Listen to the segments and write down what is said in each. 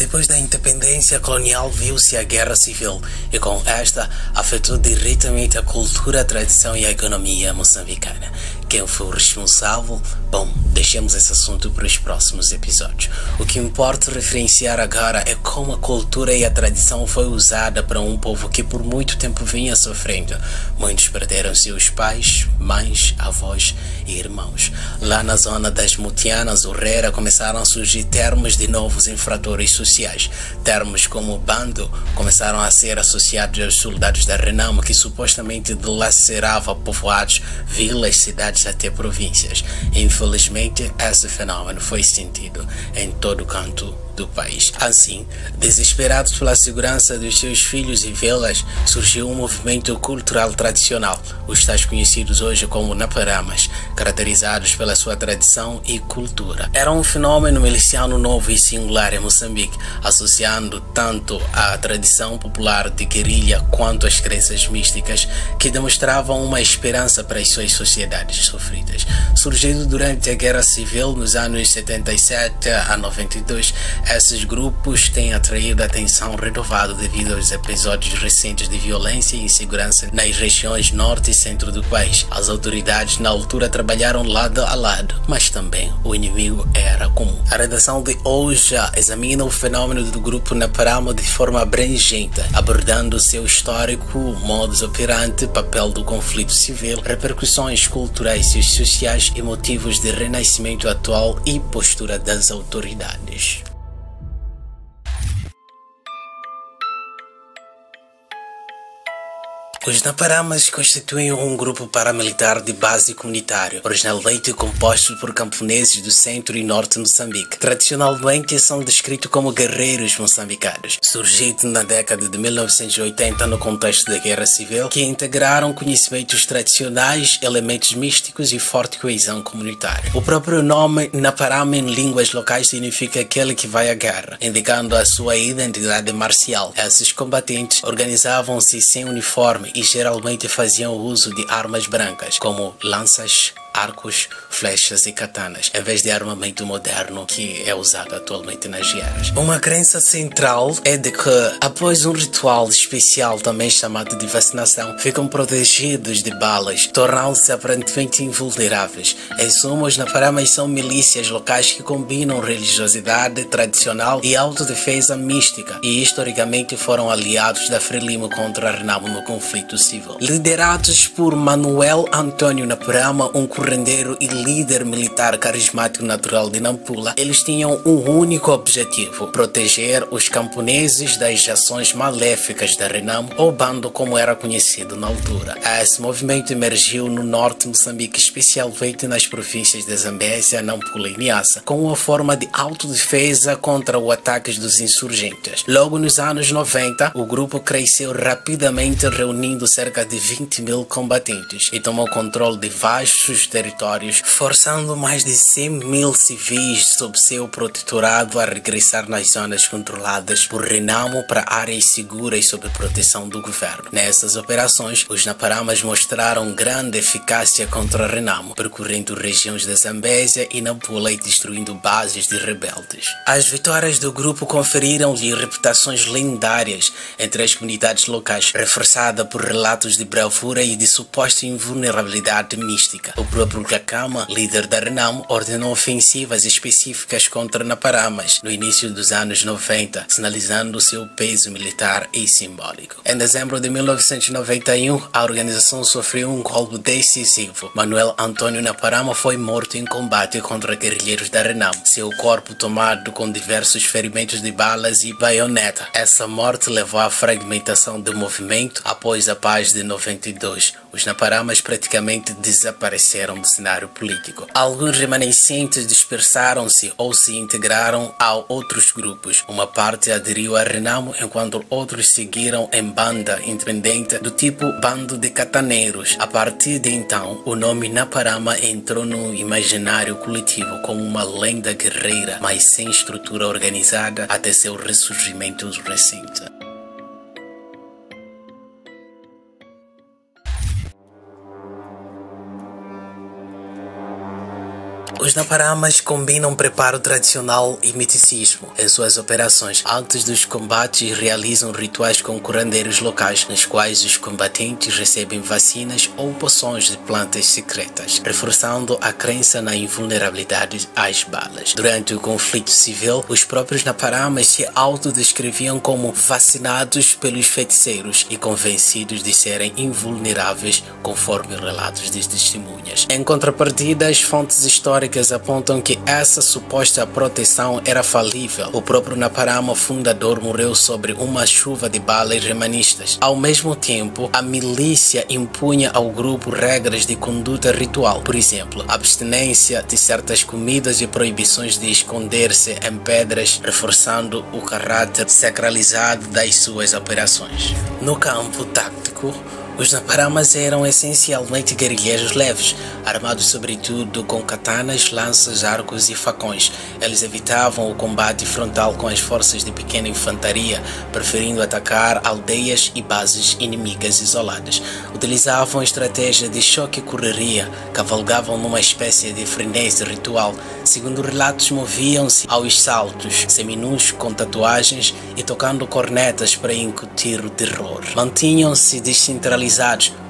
Depois da independência colonial viu-se a Guerra Civil e com esta afetou diretamente a cultura, a tradição e a economia moçambicana. Quem foi o responsável? Bom, deixemos esse assunto para os próximos episódios. O que importa referenciar agora é como a cultura e a tradição foi usada para um povo que por muito tempo vinha sofrendo. Muitos perderam seus pais, mães, avós e irmãos. Lá na zona das Mutianas, Urrera, começaram a surgir termos de novos infratores sociais. Termos como bando começaram a ser associados aos soldados da Renamo, que supostamente dilaceravam povoados, vilas, cidades até províncias. Infelizmente, esse fenômeno foi sentido em todo canto do país. Assim, desesperados pela segurança dos seus filhos e vilas, surgiu um movimento cultural tradicional, os tais conhecidos hoje como Naparamas, caracterizados pela sua tradição e cultura. Era um fenômeno miliciano novo e singular em Moçambique, associando tanto a tradição popular de guerrilha quanto as crenças místicas que demonstravam uma esperança para as suas sociedades sofridas. Surgido durante a Guerra Civil nos anos 77 a 92, esses grupos têm atraído a atenção renovada devido aos episódios recentes de violência e insegurança nas regiões norte e centro do país. As autoridades na altura trabalharam lado a lado, mas também o inimigo era comum. A redação de hoje examina o fenômeno do grupo Naparama de forma abrangente, abordando seu histórico, modus operandi, papel do conflito civil, repercussões culturais e sociais e motivos de renascimento atual e postura das autoridades. Os Naparamas constituem um grupo paramilitar de base comunitária, originalmente composto por camponeses do centro e norte de Moçambique. Tradicionalmente são descritos como guerreiros moçambicanos, surgidos na década de 1980 no contexto da Guerra Civil, que integraram conhecimentos tradicionais, elementos místicos e forte coesão comunitária. O próprio nome Naparama em línguas locais significa aquele que vai à guerra, indicando a sua identidade marcial. Esses combatentes organizavam-se sem uniforme e geralmente faziam uso de armas brancas, como lanças, arcos, flechas e katanas, em vez de armamento moderno que é usado atualmente nas guerras. Uma crença central é de que, após um ritual especial também chamado de vacinação, ficam protegidos de balas, tornando-se aparentemente invulneráveis. Em suma, os Naparamas são milícias locais que combinam religiosidade tradicional e autodefesa mística, e historicamente foram aliados da Frelimo contra a Renamo no conflito civil. Liderados por Manuel Antônio Naparama, um rendeiro e líder militar carismático natural de Nampula, eles tinham um único objetivo: proteger os camponeses das ações maléficas da Renamo, ou bando como era conhecido na altura. Esse movimento emergiu no norte de Moçambique, especialmente nas províncias de Zambésia, Nampula e Niassa, com uma forma de autodefesa contra os ataques dos insurgentes. Logo nos anos 90, o grupo cresceu rapidamente, reunindo cerca de 20.000 combatentes e tomou controle de vastos territórios, forçando mais de 100.000 civis sob seu protetorado a regressar nas zonas controladas por Renamo para áreas seguras sob proteção do governo. Nessas operações, os Naparamas mostraram grande eficácia contra Renamo, percorrendo regiões da Zambésia e Nampula e destruindo bases de rebeldes. As vitórias do grupo conferiram-lhe reputações lendárias entre as comunidades locais, reforçada por relatos de bravura e de suposta invulnerabilidade mística. O próprio Kakama, líder da Renamo, ordenou ofensivas específicas contra Naparamas no início dos anos 90, sinalizando seu peso militar e simbólico. Em dezembro de 1991, a organização sofreu um golpe decisivo. Manuel Antônio Naparama foi morto em combate contra guerrilheiros da Renamo, seu corpo tomado com diversos ferimentos de balas e baioneta. Essa morte levou à fragmentação do movimento. Após a paz de 92, os Naparamas praticamente desapareceram do cenário político. Alguns remanescentes dispersaram-se ou se integraram a outros grupos. Uma parte aderiu a Renamo, enquanto outros seguiram em banda independente do tipo bando de cataneiros. A partir de então, o nome Naparama entrou no imaginário coletivo como uma lenda guerreira, mas sem estrutura organizada até seu ressurgimento recente. Os Naparamas combinam preparo tradicional e misticismo em suas operações. Antes dos combates, realizam rituais com curandeiros locais, nos quais os combatentes recebem vacinas ou poções de plantas secretas, reforçando a crença na invulnerabilidade às balas. Durante o conflito civil, os próprios Naparamas se autodescreviam como vacinados pelos feiticeiros e convencidos de serem invulneráveis, conforme relatos de testemunhas. Em contrapartida, as fontes históricas apontam que essa suposta proteção era falível. O próprio Naparama fundador morreu sobre uma chuva de balas remanistas. Ao mesmo tempo, a milícia impunha ao grupo regras de conduta ritual, por exemplo, abstinência de certas comidas e proibições de esconder-se em pedras, reforçando o caráter sacralizado das suas operações. No campo tático, os Naparamas eram essencialmente guerrilheiros leves, armados sobretudo com katanas, lanças, arcos e facões. Eles evitavam o combate frontal com as forças de pequena infantaria, preferindo atacar aldeias e bases inimigas isoladas. Utilizavam estratégia de choque e correria, cavalgavam numa espécie de frenesi ritual. Segundo relatos, moviam-se aos saltos, seminus com tatuagens e tocando cornetas para incutir o terror. Mantinham-se descentralizados,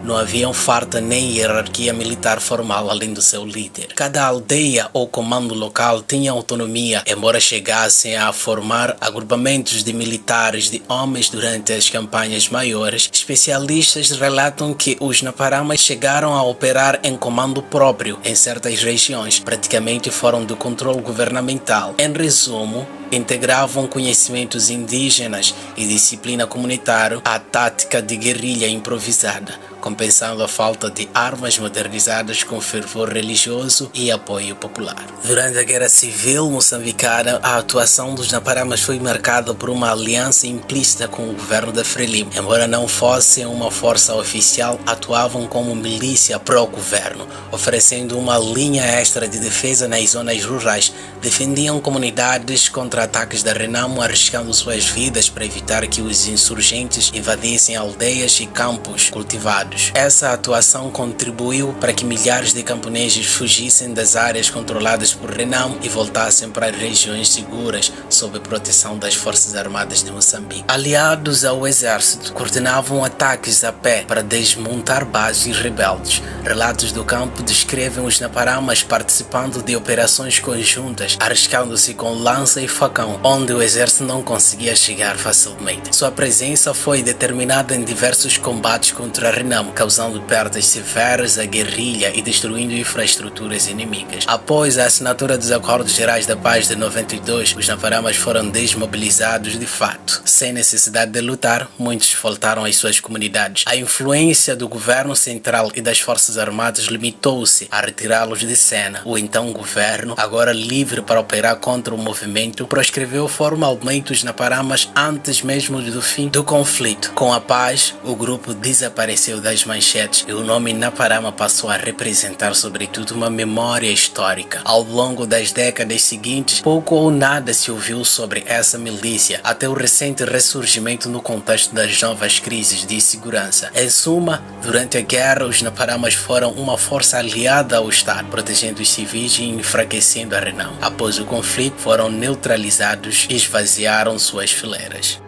não havia farta nem hierarquia militar formal além do seu líder. Cada aldeia ou comando local tinha autonomia, embora chegassem a formar agrupamentos de militares de homens durante as campanhas maiores. Especialistas relatam que os Naparamas chegaram a operar em comando próprio em certas regiões, praticamente fora do controle governamental. Em resumo, integravam conhecimentos indígenas e disciplina comunitária à tática de guerrilha improvisada, compensando a falta de armas modernizadas com fervor religioso e apoio popular. Durante a Guerra Civil moçambicana, a atuação dos Naparamas foi marcada por uma aliança implícita com o governo da Frelimo. Embora não fossem uma força oficial, atuavam como milícia pró-governo, oferecendo uma linha extra de defesa nas zonas rurais. Defendiam comunidades contra ataques da Renamo, arriscando suas vidas para evitar que os insurgentes invadissem aldeias e campos cultivados. Essa atuação contribuiu para que milhares de camponeses fugissem das áreas controladas por Renamo e voltassem para regiões seguras sob proteção das Forças Armadas de Moçambique. Aliados ao exército, coordenavam ataques a pé para desmontar bases rebeldes. Relatos do campo descrevem os Naparamas participando de operações conjuntas, arriscando-se com lança e facão, onde o exército não conseguia chegar facilmente. Sua presença foi determinada em diversos combates contra Renamo, causando perdas severas à guerrilha e destruindo infraestruturas inimigas. Após a assinatura dos Acordos Gerais da Paz de 92, os Naparamas foram desmobilizados de fato. Sem necessidade de lutar, muitos voltaram às suas comunidades. A influência do governo central e das Forças Armadas limitou-se a retirá-los de cena. O então governo, agora livre para operar contra o movimento, proscreveu formalmente os Naparamas antes mesmo do fim do conflito. Com a paz, o grupo desapareceu das manchetes e o nome Naparama passou a representar sobretudo uma memória histórica. Ao longo das décadas seguintes, pouco ou nada se ouviu sobre essa milícia, até o recente ressurgimento no contexto das novas crises de segurança. Em suma, durante a guerra, os Naparamas foram uma força aliada ao Estado, protegendo os civis e enfraquecendo a Renamo. Após o conflito, foram neutralizados e esvaziaram suas fileiras.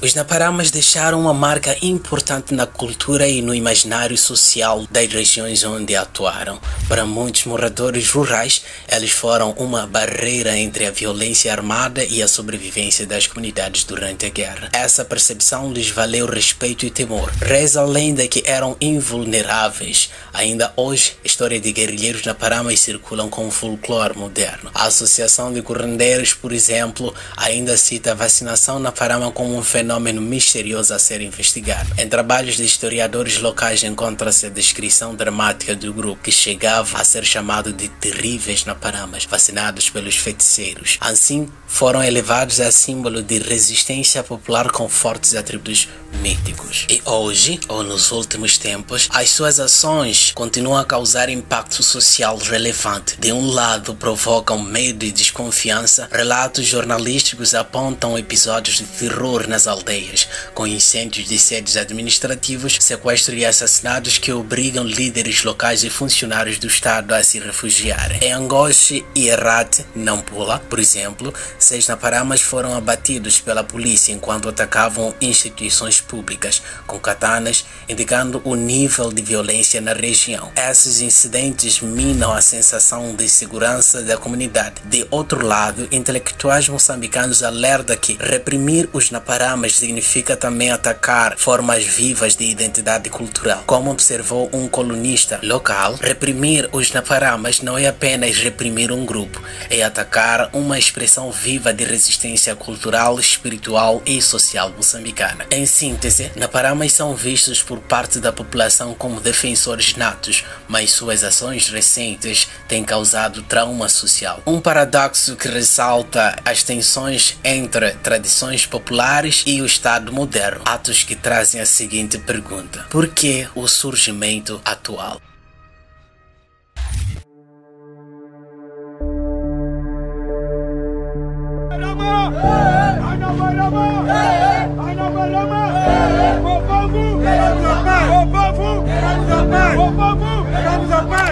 Os Naparamas deixaram uma marca importante na cultura e no imaginário social das regiões onde atuaram. Para muitos moradores rurais, eles foram uma barreira entre a violência armada e a sobrevivência das comunidades durante a guerra. Essa percepção lhes valeu respeito e temor. Reza a lenda que eram invulneráveis. Ainda hoje, histórias de guerrilheiros Naparamas circulam com o folclore moderno. A Associação de Curandeiros, por exemplo, ainda cita a vacinação Naparama como um fenômeno misterioso a ser investigado. Em trabalhos de historiadores locais encontra-se a descrição dramática do grupo, que chegava a ser chamado de terríveis Naparamas, vacinados pelos feiticeiros. Assim, foram elevados a símbolo de resistência popular com fortes atributos míticos. E hoje, ou nos últimos tempos, as suas ações continuam a causar impacto social relevante. De um lado, provocam medo e desconfiança. Relatos jornalísticos apontam episódios de terror nas aldeias aldeias, com incêndios de sedes administrativos, sequestros e assassinatos que obrigam líderes locais e funcionários do Estado a se refugiarem. Em Angoche e Herate, Nampula, por exemplo, 6 naparamas foram abatidos pela polícia enquanto atacavam instituições públicas com katanas, indicando o nível de violência na região. Esses incidentes minam a sensação de segurança da comunidade. De outro lado, intelectuais moçambicanos alertam que reprimir os naparamas significa também atacar formas vivas de identidade cultural. Como observou um colunista local, reprimir os naparamas não é apenas reprimir um grupo, é atacar uma expressão viva de resistência cultural, espiritual e social moçambicana. Em síntese, naparamas são vistos por parte da população como defensores natos, mas suas ações recentes têm causado trauma social. Um paradoxo que ressalta as tensões entre tradições populares e o Estado moderno. Atos que trazem a seguinte pergunta: por que o surgimento atual?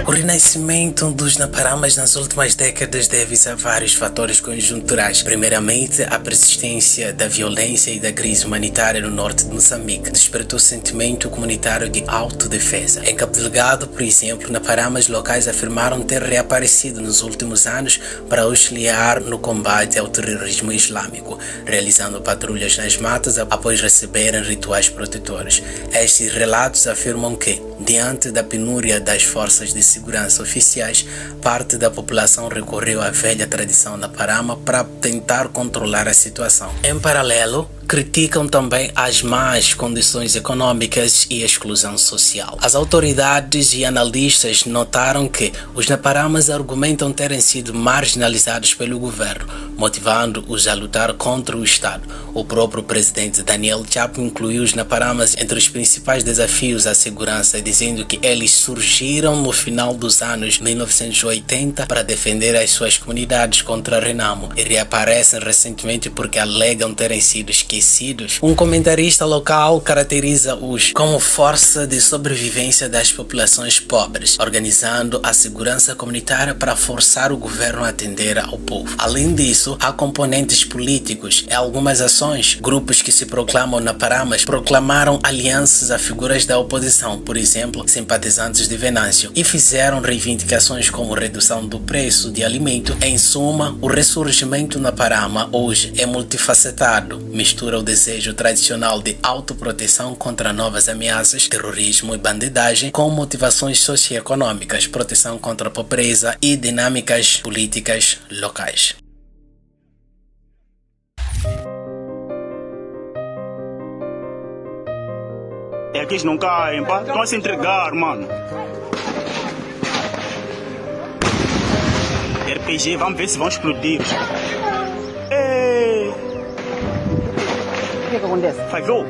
O renascimento dos naparamas nas últimas décadas deve-se a vários fatores conjunturais. Primeiramente, a persistência da violência e da crise humanitária no norte de Moçambique despertou o sentimento comunitário de autodefesa. Em Cabo Delgado, por exemplo, naparamas locais afirmaram ter reaparecido nos últimos anos para auxiliar no combate ao terrorismo islâmico, realizando patrulhas nas matas após receberem rituais protetores. Estes relatos afirmam que, diante da penúria das forças de segurança oficiais, parte da população recorreu à velha tradição naparama para tentar controlar a situação. Em paralelo, criticam também as más condições econômicas e exclusão social. As autoridades e analistas notaram que os naparamas argumentam terem sido marginalizados pelo governo, motivando-os a lutar contra o Estado. O próprio presidente Daniel Chapo incluiu os naparamas entre os principais desafios à segurança, dizendo que eles surgiram no final dos anos 1980 para defender as suas comunidades contra Renamo e reaparecem recentemente porque alegam terem sido esquecidos. Um comentarista local caracteriza-os como força de sobrevivência das populações pobres, organizando a segurança comunitária para forçar o governo a atender ao povo. Além disso, há componentes políticos. Em algumas ações, grupos que se proclamam naparamas proclamaram alianças a figuras da oposição, por exemplo, simpatizantes de Venâncio, e fizeram reivindicações como redução do preço de alimento. Em suma, o ressurgimento naparama hoje é multifacetado, mistura o desejo tradicional de autoproteção contra novas ameaças, terrorismo e bandidagem, com motivações socioeconômicas, proteção contra a pobreza e dinâmicas políticas locais. É que eles não caem, pá. Estão a se entregar, mano. RPG, vamos ver se vão explodir. O que acontece? Vai ver.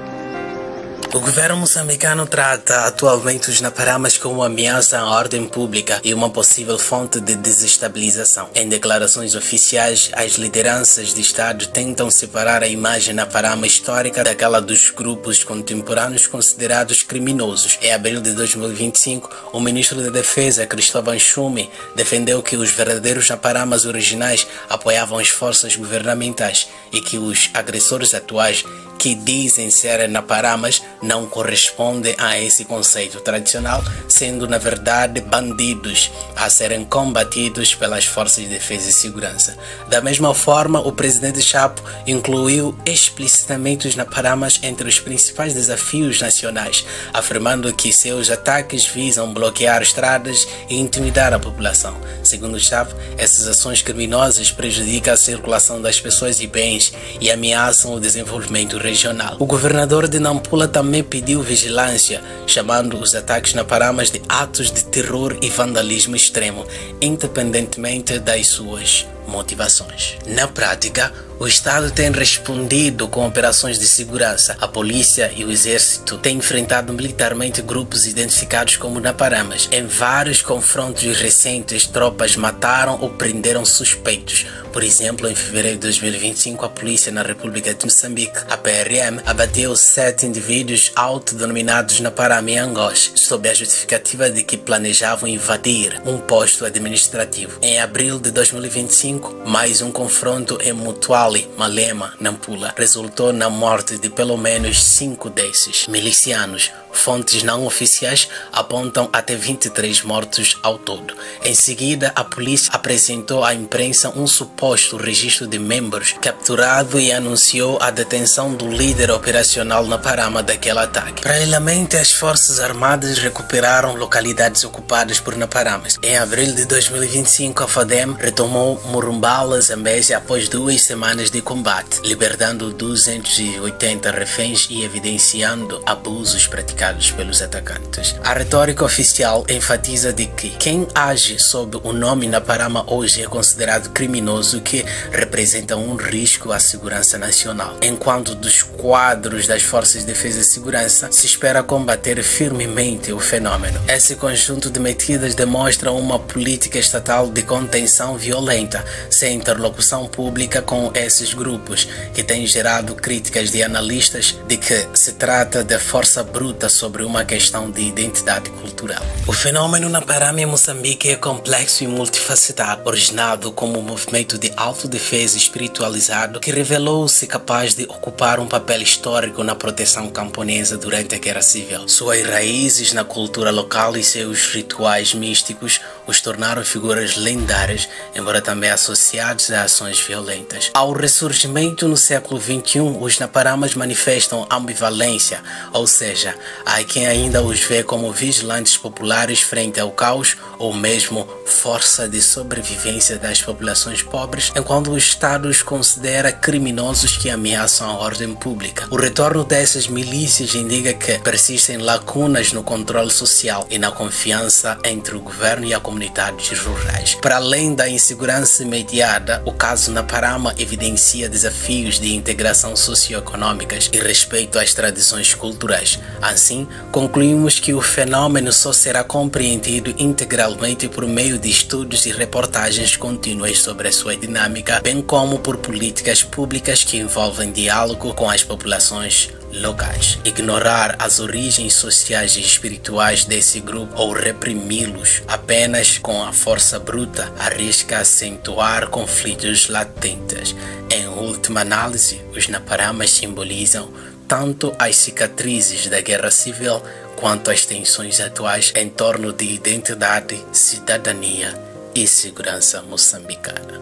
O governo moçambicano trata atualmente os naparamas como uma ameaça à ordem pública e uma possível fonte de desestabilização. Em declarações oficiais, as lideranças de Estado tentam separar a imagem naparama histórica daquela dos grupos contemporâneos considerados criminosos. Em abril de 2025, o ministro da Defesa, Cristóvão Chume, defendeu que os verdadeiros naparamas originais apoiavam as forças governamentais e que os agressores atuais, que dizem ser naparamas, não correspondem a esse conceito tradicional, sendo na verdade bandidos a serem combatidos pelas forças de defesa e segurança. Da mesma forma, o presidente Chapo incluiu explicitamente os naparamas entre os principais desafios nacionais, afirmando que seus ataques visam bloquear estradas e intimidar a população. Segundo Chapo, essas ações criminosas prejudicam a circulação das pessoas e bens e ameaçam o desenvolvimento regional. O governador de Nampula também pediu vigilância, chamando os ataques naparamas de atos de terror e vandalismo extremo, independentemente das suas motivações. Na prática, o Estado tem respondido com operações de segurança. A polícia e o exército têm enfrentado militarmente grupos identificados como Naparamas. Em vários confrontos recentes, tropas mataram ou prenderam suspeitos. Por exemplo, em fevereiro de 2025, a polícia na República de Moçambique, a PRM, abateu 7 indivíduos autodenominados Naparama em Angoche, sob a justificativa de que planejavam invadir um posto administrativo. Em abril de 2025, mais um confronto em Mutuali, Malema, Nampula, resultou na morte de pelo menos 5 desses milicianos. Fontes não oficiais apontam até 23 mortos ao todo. Em seguida, a polícia apresentou à imprensa um suposto registro de membros capturado e anunciou a detenção do líder operacional Naparama daquele ataque. Paralelamente, as Forças Armadas recuperaram localidades ocupadas por Naparamas. Em abril de 2025, a FADEM retomou Murumbala, Zambésia, após 2 semanas de combate, libertando 280 reféns e evidenciando abusos praticados pelos atacantes. A retórica oficial enfatiza de que quem age sob o nome Naparama hoje é considerado criminoso, que representa um risco à segurança nacional. Enquanto dos quadros das Forças de Defesa e Segurança se espera combater firmemente o fenômeno. Esse conjunto de medidas demonstra uma política estatal de contenção violenta, sem interlocução pública com esses grupos, que tem gerado críticas de analistas de que se trata de força bruta sobre uma questão de identidade cultural. O fenômeno Naparama em Moçambique é complexo e multifacetado, originado como um movimento de autodefesa espiritualizado que revelou-se capaz de ocupar um papel histórico na proteção camponesa durante a Guerra Civil. Suas raízes na cultura local e seus rituais místicos os tornaram figuras lendárias, embora também associados a ações violentas. Ao ressurgimento no século XXI, os Naparamas manifestam ambivalência, ou seja, há quem ainda os vê como vigilantes populares frente ao caos ou mesmo força de sobrevivência das populações pobres, enquanto o Estado os considera criminosos que ameaçam a ordem pública. O retorno dessas milícias indica que persistem lacunas no controle social e na confiança entre o governo e a comunidades rurais. Para além da insegurança imediata, o caso Naparama evidencia desafios de integração socioeconômicas e respeito às tradições culturais. Assim, concluímos que o fenômeno só será compreendido integralmente por meio de estudos e reportagens contínuas sobre a sua dinâmica, bem como por políticas públicas que envolvem diálogo com as populações locais. Ignorar as origens sociais e espirituais desse grupo ou reprimi-los apenas com a força bruta arrisca acentuar conflitos latentes. Em última análise, os Naparamas simbolizam tanto as cicatrizes da Guerra Civil quanto as tensões atuais em torno de identidade, cidadania e segurança moçambicana.